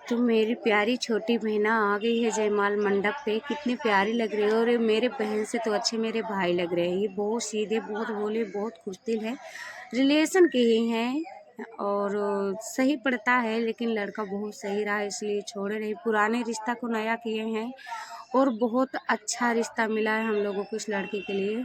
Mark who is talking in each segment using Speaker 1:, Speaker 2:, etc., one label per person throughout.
Speaker 1: तो मेरी प्यारी छोटी बहना आ गई है जयमाल मंडप पे। कितनी प्यारी लग रही है और ये मेरे बहन से तो अच्छे मेरे भाई लग रहे हैं। ये बहुत सीधे, बहुत भोले, बहुत खुशदिल है। रिलेशन के ही हैं और सही पड़ता है, लेकिन लड़का बहुत सही रहा इसलिए छोड़े नहीं। पुराने रिश्ता को नया किए हैं और बहुत अच्छा रिश्ता मिला है हम लोगों को इस लड़के के लिए।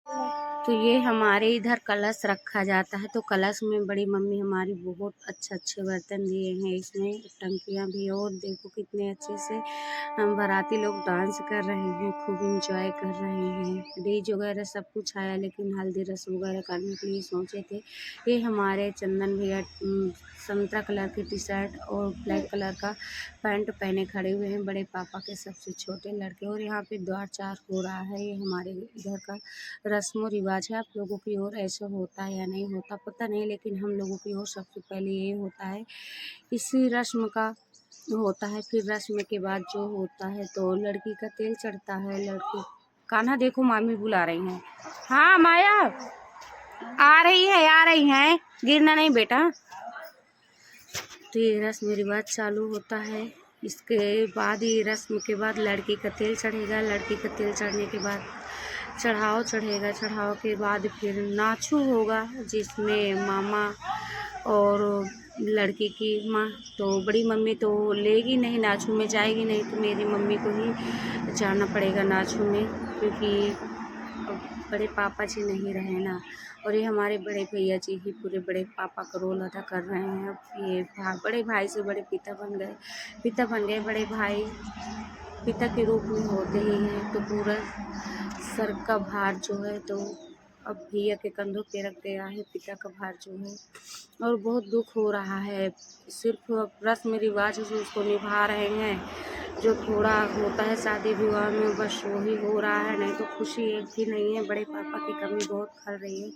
Speaker 1: तो ये हमारे इधर कलश रखा जाता है, तो कलश में बड़ी मम्मी हमारी बहुत अच्छे बर्तन दिए हैं, इसमें टंकियाँ भी। और देखो कितने अच्छे से हम बाराती लोग डांस कर रहे हैं, खूब इंजॉय कर रहे हैं। डीजे वगैरह सब कुछ आया, लेकिन हल्दी रस्म वगैरह करने के लिए सोचे थे। ये हमारे चंदन भैया संतरा कलर की टी शर्ट और ब्लैक कलर का पैंट पहने खड़े हुए हैं, बड़े पापा के सबसे छोटे लड़के। और यहाँ पे द्वार चार हो रहा है, ये हमारे इधर का रस्म रिवाज है। आप लोगों की ओर ऐसा होता है या नहीं होता पता नहीं, लेकिन हम लोगों की ओर सबसे पहले ये होता है। इसी रस्म का होता है, फिर रस्म के बाद जो होता है तो लड़की का तेल चढ़ता है। लड़की कान्हा देखो मामी बुला रही हैं। हाँ माया आ रही हैं, गिरना नहीं बेटा। तो ये रस्म रिवाज चालू होता है। इसके बाद ये रस्म के बाद लड़की का तेल चढ़ेगा। लड़की का तेल चढ़ने के बाद चढ़ाव चढ़ेगा। चढ़ाव के बाद फिर नाचू होगा, जिसमें मामा और लड़की की माँ, तो बड़ी मम्मी तो लेगी नहीं, नाचू में जाएगी नहीं, तो मेरी मम्मी को ही जाना पड़ेगा नाचू में, क्योंकि बड़े पापा जी नहीं रहे ना। और ये हमारे बड़े भैया जी ही पूरे बड़े पापा का रोल अदा कर रहे हैं। अब ये बड़े भाई से बड़े पिता बन गए। बड़े भाई पिता के रूप में होते ही हैं, तो पूरा सर का भार जो है तो अब भैया के कंधों पे रख गया है, पिता का भार जो है। और बहुत दुख हो रहा है, सिर्फ रस्म रिवाज से उसको निभा रहे हैं। जो थोड़ा होता है शादी विवाह में बस वही हो रहा है, नहीं तो खुशी एक भी नहीं है। बड़े पापा की कमी बहुत खल रही है।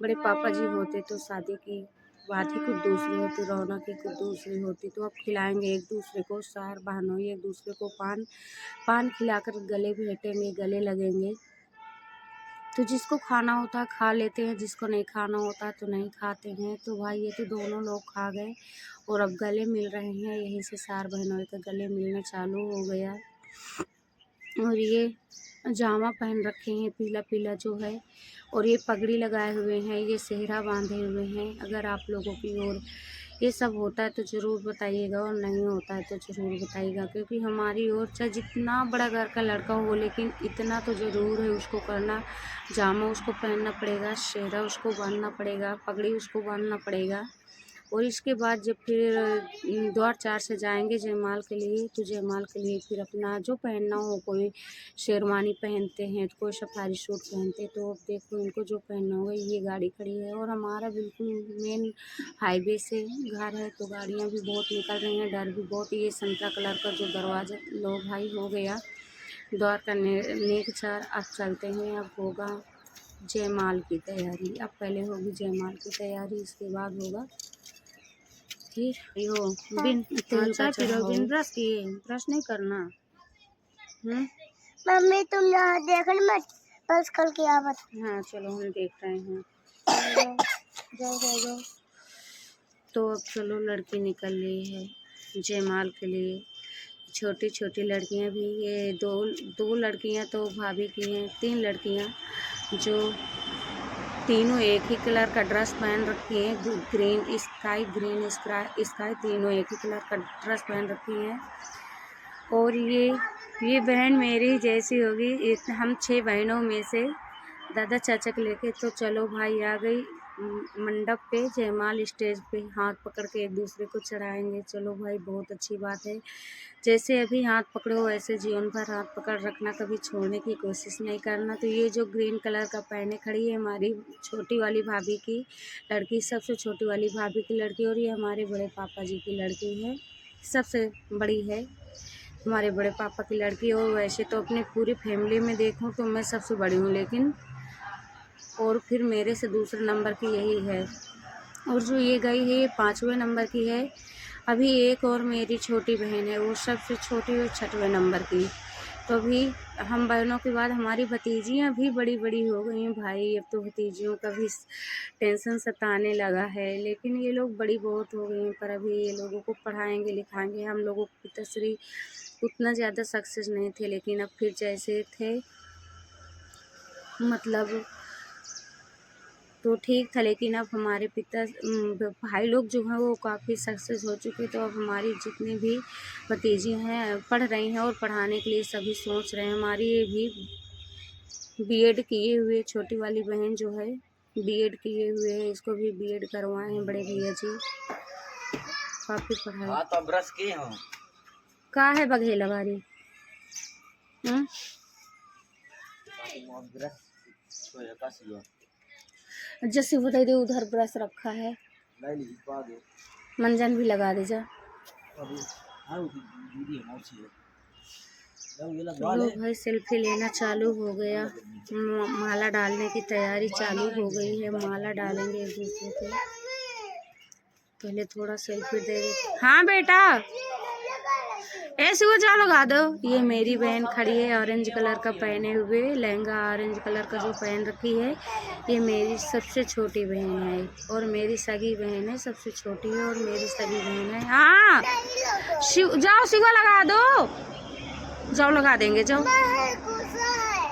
Speaker 1: बड़े पापा जी होते तो शादी की बात ही कुछ दूसरी होती, रौनक ही कुछ दूसरी होती। तो अब खिलाएंगे एक दूसरे को, सार बहनोई एक दूसरे को पान खिलाकर गले भेंटेंगे, गले लगेंगे। तो जिसको खाना होता है खा लेते हैं, जिसको नहीं खाना होता तो नहीं खाते हैं। तो भाई ये तो दोनों लोग खा गए और अब गले मिल रहे हैं। यहीं से सार बहनोई का गले मिलना चालू हो गया। और ये जामा पहन रखे हैं पीला पीला जो है, और ये पगड़ी लगाए हुए हैं, ये सेहरा बांधे हुए हैं। अगर आप लोगों की ओर ये सब होता है तो ज़रूर बताइएगा, और नहीं होता है तो ज़रूर बताइएगा, क्योंकि हमारी ओर चाहे जितना बड़ा घर का लड़का हो, लेकिन इतना तो ज़रूर है उसको करना। जामा उसको पहनना पड़ेगा, सेहरा उसको बांधना पड़ेगा, पगड़ी उसको बांधना पड़ेगा। और इसके बाद जब फिर द्वार चार से जाएंगे जयमाल के लिए, तो जयमाल के लिए फिर अपना जो पहनना हो, कोई शेरवानी पहनते हैं तो कोई सफारी सूट पहनते हैं। तो अब देखो इनको जो पहनना होगा। ये गाड़ी खड़ी है और हमारा बिल्कुल मेन हाईवे से घर है, तो गाड़ियाँ भी बहुत निकल रही हैं, डर भी बहुत। ये संतरा कलर का जो दरवाज़ा लो भाई हो गया द्वार का नेक चार। अब चलते हैं, अब होगा जयमाल की तैयारी। अब पहले होगी जयमाल की तैयारी, इसके बाद होगा फिर यो बिन तेल का पिरो बिन ब्रश किए, ब्रश नहीं करना।
Speaker 2: मम्मी तुम यहाँ देखने मत, बस कल की आवत।
Speaker 1: हाँ चलो हम देख रहे हैं। जाओ। तो अब चलो लड़की निकल रही है जयमाल के लिए। छोटी छोटी लड़कियां भी, ये दो लड़कियां तो भाभी की हैं, 3 लड़कियां जो तीनों एक ही कलर का ड्रेस पहन रखी हैं, ग्रीन स्काई, तीनों एक ही कलर का ड्रेस पहन रखी हैं। और ये बहन मेरी जैसी होगी। हम 6 बहनों में से दादा चाचा को लेके तो चलो भाई आ गई मंडप पे, जयमाल स्टेज पे हाथ पकड़ के एक दूसरे को चढ़ाएंगे। चलो भाई बहुत अच्छी बात है। जैसे अभी हाथ पकड़ो वैसे जीवन भर हाथ पकड़ रखना, कभी छोड़ने की कोशिश नहीं करना। तो ये जो ग्रीन कलर का पहने खड़ी है हमारी छोटी वाली भाभी की लड़की, सबसे छोटी वाली भाभी की लड़की, और ये हमारे बड़े पापा जी की लड़की है, सबसे बड़ी है हमारे बड़े पापा की लड़की। और वैसे तो अपनी पूरी फैमिली में देखूं तो मैं सबसे बड़ी हूँ, लेकिन और फिर मेरे से दूसरे नंबर की यही है। और जो ये गई है ये 5वें नंबर की है। अभी एक और मेरी छोटी बहन है, वो सबसे छोटी और 6वें नंबर की। तो अभी हम बहनों के बाद हमारी भतीजियाँ भी बड़ी बड़ी हो गई हैं भाई। अब तो भतीजियों का भी टेंशन सताने लगा है, लेकिन ये लोग बड़ी बहुत हो गई हैं। पर अभी ये लोगों को पढ़ाएंगे लिखाएंगे। हम लोगों की तस्वीर उतना ज़्यादा सक्सेस नहीं थे, लेकिन अब फिर जैसे थे मतलब तो ठीक था। लेकिन अब हमारे भाई लोग जो हैं वो काफ़ी सक्सेस हो चुके। तो अब हमारी जितनी भी भतीजी हैं पढ़ रही हैं, और पढ़ाने के लिए सभी सोच रहे हैं। हमारी ये भी बीएड किए हुए छोटी वाली बहन जो है बीएड किए हुए है, इसको भी बीएड करवाए हैं बड़े भैया जी। काफी पढ़ाई।
Speaker 3: हाँ तो ब्रश किए हो
Speaker 1: का है बघेला बारी जैसे बता दे उधर ब्रश रखा है, मंजन भी लगा दे जा। लो भाई सेल्फी लेना चालू हो गया, माला डालने की तैयारी चालू हो गई है। माला डालेंगे एक दूसरे को, पहले थोड़ा सेल्फी दे दे। हाँ बेटा ऐसे वो जा लगा दो। ये मेरी बहन खड़ी है ऑरेंज कलर का पहने हुए, लहंगा ऑरेंज कलर का जो पहन रखी है। ये मेरी सबसे छोटी बहन है और मेरी सगी बहन है, सबसे छोटी है और मेरी सगी बहन है। हाँ जाओ सिवा लगा दो, जाओ लगा देंगे जाओ।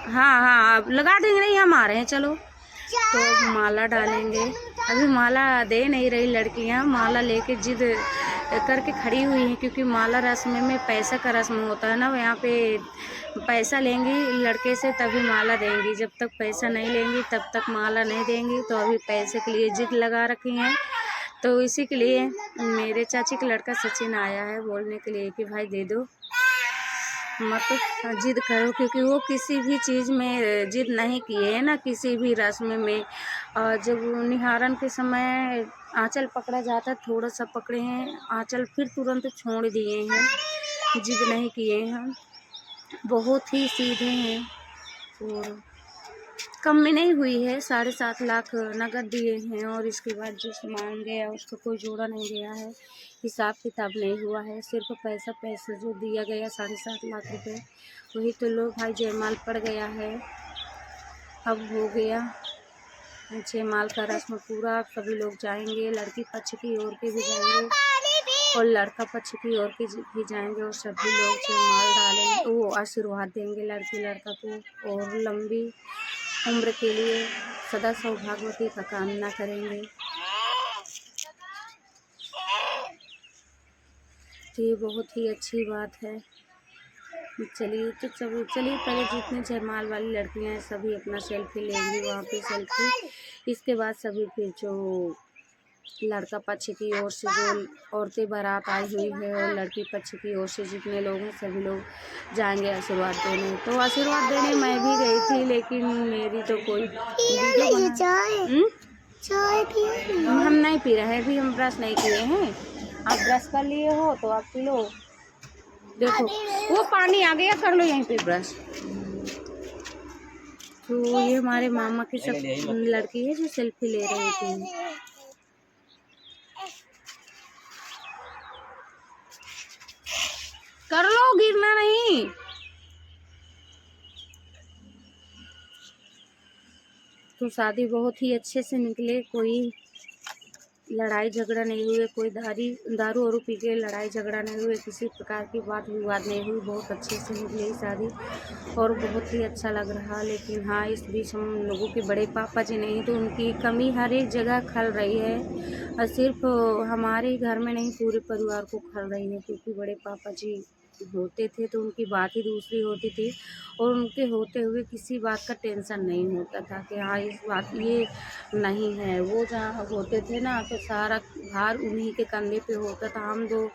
Speaker 1: हाँ हाँ अब लगा देंगे, नहीं हम आ रहे हैं चलो। तो माला डालेंगे, अभी माला दे नहीं रही लड़कियां, माला लेके जिद करके खड़ी हुई हैं क्योंकि माला रस्म में पैसा का रस्म होता है ना, यहाँ पे पैसा लेंगी लड़के से तभी माला देंगी, जब तक पैसा नहीं लेंगी तब तक माला नहीं देंगी। तो अभी पैसे के लिए जिद लगा रखी हैं, तो इसी के लिए मेरे चाची का लड़का सचिन आया है बोलने के लिए कि भाई दे दो, मत जिद करो, क्योंकि वो किसी भी चीज़ में जिद नहीं किए है ना, किसी भी रस्म में। जब निहारन के समय आंचल पकड़ा जाता है, थोड़ा सा पकड़े हैं आंचल, फिर तुरंत छोड़ दिए हैं, जिद नहीं किए हैं, बहुत ही सीधे हैं। और कम में नहीं हुई है, 7.5 लाख नगद दिए हैं और इसके बाद जो सामान गया उसको कोई जोड़ा नहीं गया है, हिसाब किताब नहीं हुआ है, सिर्फ पैसा जो दिया गया 7.5 लाख रुपए, वही तो लो भाई जयमाल पड़ गया है। अब हो गया जयमाल का रस्म पूरा, सभी लोग जाएंगे, लड़की पक्ष की ओर के भी जाएंगे और लड़का पक्ष की ओर के भी जाएंगे और सभी लोग जयमाल डालेंगे, वो आशीर्वाद देंगे लड़की लड़का को और लंबी उम्र के लिए सदा सौभाग्यवती का कामना करेंगे। तो ये बहुत ही अच्छी बात है। चलिए तो चलिए पहले जितनी जयमाल वाली लड़कियां हैं सभी अपना सेल्फी लेंगी वहाँ पे सेल्फी, इसके बाद सभी फिर जो लड़का पक्ष की ओर से जो औरतें बारात आई हुई है और लड़की पक्ष की ओर से जितने लोग हैं सभी लोग जाएंगे आशीर्वाद देने। तो आशीर्वाद देने मैं भी गई थी, लेकिन मेरी तो कोई हम नहीं पी रहे हैं, अभी हम ब्रश नहीं किए हैं। आप ब्रश कर लिए हो तो आप पी लो। देखो वो पानी आ गया, कर लो यहीं पे ब्रश। तो ये हमारे मामा की सब लड़की है जो सेल्फी ले रही थी। कर लो, गिरना नहीं। तो शादी बहुत ही अच्छे से निकले, कोई लड़ाई झगड़ा नहीं हुए, कोई दारू और पी के लड़ाई झगड़ा नहीं हुए, किसी प्रकार की बात विवाद नहीं हुई, बहुत अच्छे से निकली शादी और बहुत ही अच्छा लग रहा। लेकिन हाँ इस बीच हम लोगों के बड़े पापा जी नहीं, तो उनकी कमी हर एक जगह खल रही है और सिर्फ हमारे घर में नहीं पूरे परिवार को खल रही है, क्योंकि बड़े पापा जी होते थे तो उनकी बात ही दूसरी होती थी और उनके होते हुए किसी बात का टेंशन नहीं होता था कि हाँ इस बात ये नहीं है। वो जहाँ होते थे ना तो सारा भार उन्हीं के कंधे पे होता था। हम 2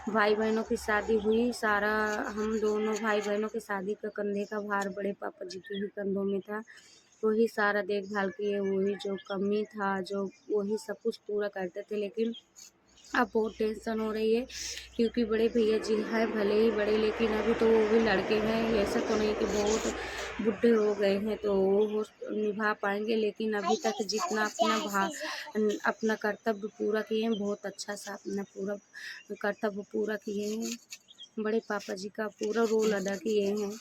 Speaker 1: भाई बहनों की शादी हुई, सारा हम दोनों भाई बहनों की शादी का कंधे का भार बड़े पापा जी के ही कंधों में था, वही सारा देखभाल किए, वही जो कमी था जो वही सब कुछ पूरा करते थे। लेकिन अब बहुत टेंशन हो रही है क्योंकि बड़े भैया जी हैं भले ही बड़े, लेकिन अभी तो वो भी लड़के हैं, ऐसा तो नहीं कि बहुत बुढ़े हो गए हैं तो वो निभा पाएंगे, लेकिन अभी तक जितना अपना कर्तव्य पूरा किए हैं, बहुत अच्छा सा अपना पूरा कर्तव्य पूरा किए हैं, बड़े पापा जी का पूरा रोल अदा किए हैं।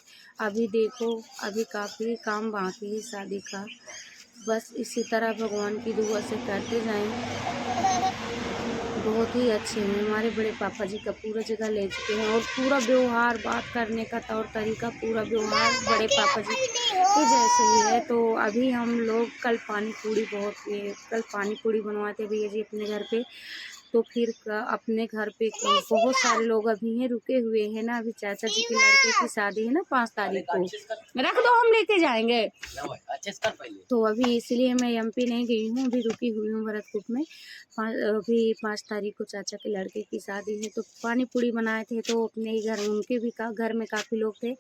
Speaker 1: अभी देखो अभी काफ़ी काम बाकी है शादी का, बस इसी तरह भगवान की दुआ से करते जाएं। बहुत ही अच्छे हैं हमारे बड़े पापा जी का, पूरा जगह ले चुके हैं और पूरा व्यवहार बात करने का तौर तरीका पूरा व्यवहार बड़े पापा जी के जैसे ही है। तो अभी हम लोग कल पानी पूड़ी बनवाते भैया जी अपने घर पे, तो फिर अपने घर पे बहुत सारे लोग अभी हैं रुके हुए हैं ना। अभी चाचा जी के लड़के की शादी है ना 5 तारीख को, रख दो हम लेके जाएंगे। तो अभी इसलिए मैं एमपी नहीं गई हूँ, अभी रुकी हुई हूँ भरतपुर में। अभी 5 तारीख को चाचा के लड़के की शादी है, तो पानी पूड़ी बनाए थे। तो अपने ही घर, उनके भी घर में काफ़ी लोग थे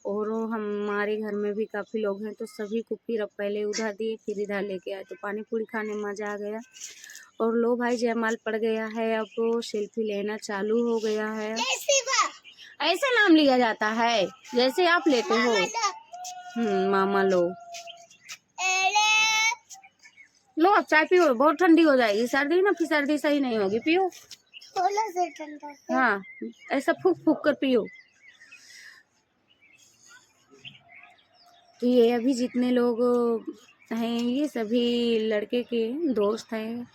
Speaker 1: और हमारे घर में भी काफ़ी लोग हैं, तो सभी को फिर पहले उधर दिए फिर इधर लेके आए। तो पानी पूड़ी खाने में मज़ा आ गया। और लो भाई जयमाल पड़ गया है, अब वो सेल्फी लेना चालू हो गया है। ऐसा नाम लिया जाता है जैसे आप लेते हो। मामा लो लो, अब चाय पियो, बहुत ठंडी हो जाएगी। सर्दी ना, फिर सर्दी सही नहीं होगी, पियो
Speaker 2: थोड़ा सा ठंडा है।
Speaker 1: हाँ, ऐसा फूक फूक कर पियो। तो ये अभी जितने लोग हैं ये सभी लड़के के दोस्त हैं,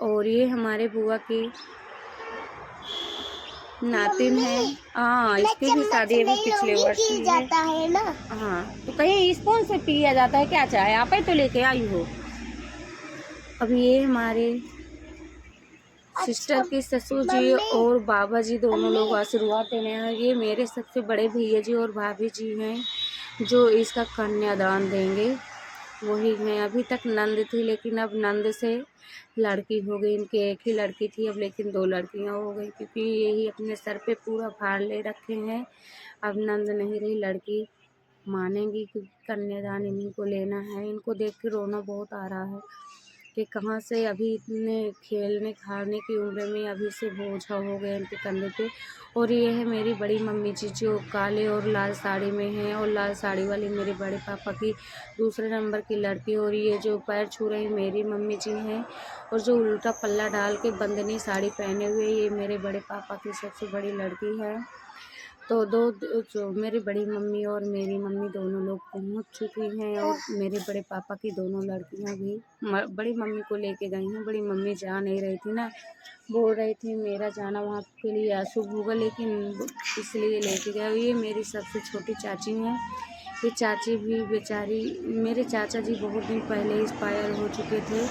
Speaker 1: और ये हमारे बुआ की नातिन है। हाँ, इसकी भी शादी अभी पिछले वर्ष हुई
Speaker 2: जाता है ना।
Speaker 1: हाँ, तो कहीं स्पून से पिया जाता है क्या चाय? आप ही तो लेके आई हो। अभी ये हमारे सिस्टर के ससुर जी और बाबा जी दोनों लोग आशीर्वाद देने हैं। ये मेरे सबसे बड़े भैया जी और भाभी जी हैं जो इसका कन्यादान देंगे, वही हैं। अभी तक नंद थी, लेकिन अब नंद से लड़की हो गई। इनकी एक ही लड़की थी, अब लेकिन 2 लड़कियां हो गई, क्योंकि यही अपने सर पे पूरा भार ले रखे हैं। अब नंद नहीं रही, लड़की मानेंगी, क्योंकि कन्यादान इन्हीं को लेना है। इनको देख के रोना बहुत आ रहा है कि कहाँ से अभी इतने खेलने खाने की उम्र में अभी से बोझा हो गए इनके कंधे पे। और ये है मेरी बड़ी मम्मी जी जो काले और लाल साड़ी में हैं, और लाल साड़ी वाली मेरे बड़े पापा की दूसरे नंबर की लड़की। और ये जो पैर छू रही मेरी मम्मी जी हैं, और जो उल्टा पल्ला डाल के बंदनी साड़ी पहने हुए ये मेरे बड़े पापा की सबसे बड़ी लड़की है। तो जो मेरी बड़ी मम्मी और मेरी मम्मी दोनों लोग पहुंच चुकी हैं, और मेरे बड़े पापा की दोनों लड़कियां भी बड़ी मम्मी को लेके गई हैं। बड़ी मम्मी जा नहीं रही थी ना, बोल रही थी मेरा जाना वहाँ के लिए अशुभ होगा, लेकिन इसलिए लेके गए। ये मेरी सबसे छोटी चाची हैं। ये चाची भी बेचारी, मेरे चाचा जी बहुत दिन पहले एक्सपायर हो चुके थे,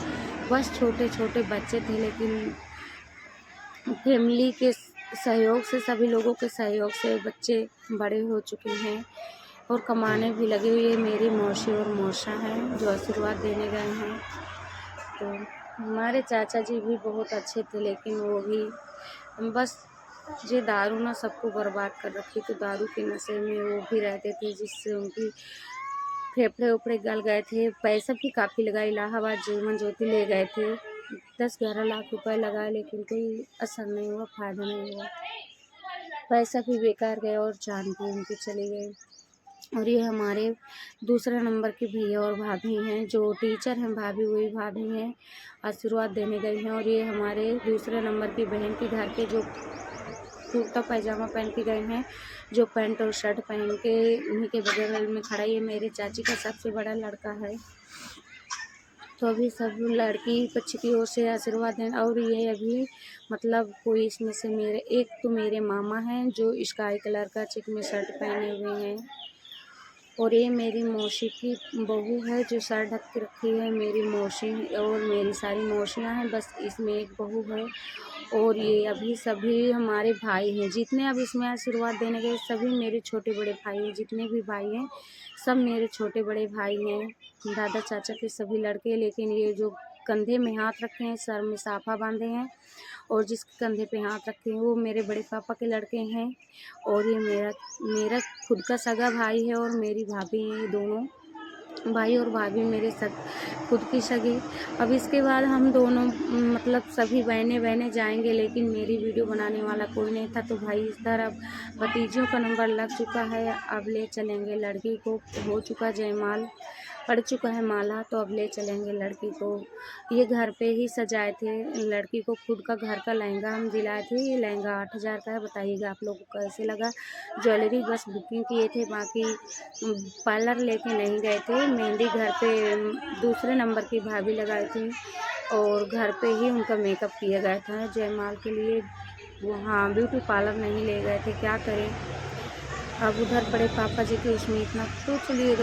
Speaker 1: बस छोटे छोटे बच्चे थे, लेकिन फैमिली के सहयोग से, सभी लोगों के सहयोग से बच्चे बड़े हो चुके हैं और कमाने भी लगे हुए। मेरी मौसी और मौसा हैं जो आशीर्वाद देने गए हैं। तो हमारे चाचा जी भी बहुत अच्छे थे, लेकिन वो भी बस ये दारू ना सबको बर्बाद कर रखी। तो दारू के नशे में वो भी रहते थे, जिससे उनकी फेफड़े उफड़े गल गए थे। पैसा भी काफ़ी लगा, इलाहाबाद जीवन ज्योति ले गए थे, 10-11 लाख रुपए लगाए, लेकिन कोई असर नहीं हुआ, फ़ायदा नहीं हुआ। पैसा भी बेकार गया और जान भी उनकी चली गई। और ये हमारे दूसरे नंबर के भैया और भाभी हैं जो टीचर हैं, भाभी वही भाभी हैं, आशीर्वाद देने गई हैं। और ये हमारे दूसरे नंबर की बहन के घर के जो कुर्ता पैजामा पहन के गए हैं, जो पैंट और शर्ट पहन के उन्हीं के बगल में खड़ा, ये मेरे चाची का सबसे बड़ा लड़का है। तो अभी सब लड़की पक्ष की ओर से आशीर्वाद हैं। और ये अभी मतलब कोई इसमें से मेरे एक तो मेरे मामा हैं जो स्काई कलर का चिक में शर्ट पहने हुए हैं, और ये मेरी मौसी की बहू है जो सर ढक के रखी है। मेरी मौसी और मेरी सारी मौसियाँ हैं, बस इसमें एक बहू है। और ये अभी सभी हमारे भाई हैं, जितने अब इसमें आशीर्वाद देने गए सभी मेरे छोटे बड़े भाई हैं। जितने भी भाई हैं सब मेरे छोटे बड़े भाई हैं, दादा चाचा के सभी लड़के। लेकिन ये जो कंधे में हाथ रखे हैं, सर में साफा बांधे हैं, और जिसके कंधे पे हाथ रखे हैं वो मेरे बड़े पापा के लड़के हैं। और ये मेरा खुद का सगा भाई है, और मेरी भाभी हैं। ये दोनों भाई और भाभी मेरे खुद की सगी। अब इसके बाद हम दोनों मतलब सभी बहनें जाएंगे, लेकिन मेरी वीडियो बनाने वाला कोई नहीं था। तो भाई इस तरह भतीजियों का नंबर लग चुका है, अब ले चलेंगे लड़की को। हो चुका जयमाल, पड़ चुका है माला, तो अब ले चलेंगे लड़की को। ये घर पे ही सजाए थे, लड़की को खुद का घर का लहंगा हम दिलाए थे। ये लहंगा 8,000 का है। बताइएगा आप लोगों को कैसे लगा। ज्वेलरी बस बुकिंग किए थे, बाकी पार्लर लेके नहीं गए थे। मेहंदी घर पे दूसरे नंबर की भाभी लगाई थी, और घर पे ही उनका मेकअप किया गया था जयमाल के लिए। वहाँ ब्यूटी पार्लर नहीं ले गए थे, क्या करें। अब उधर बड़े पापा जी के उसमें इतना, तो चलिए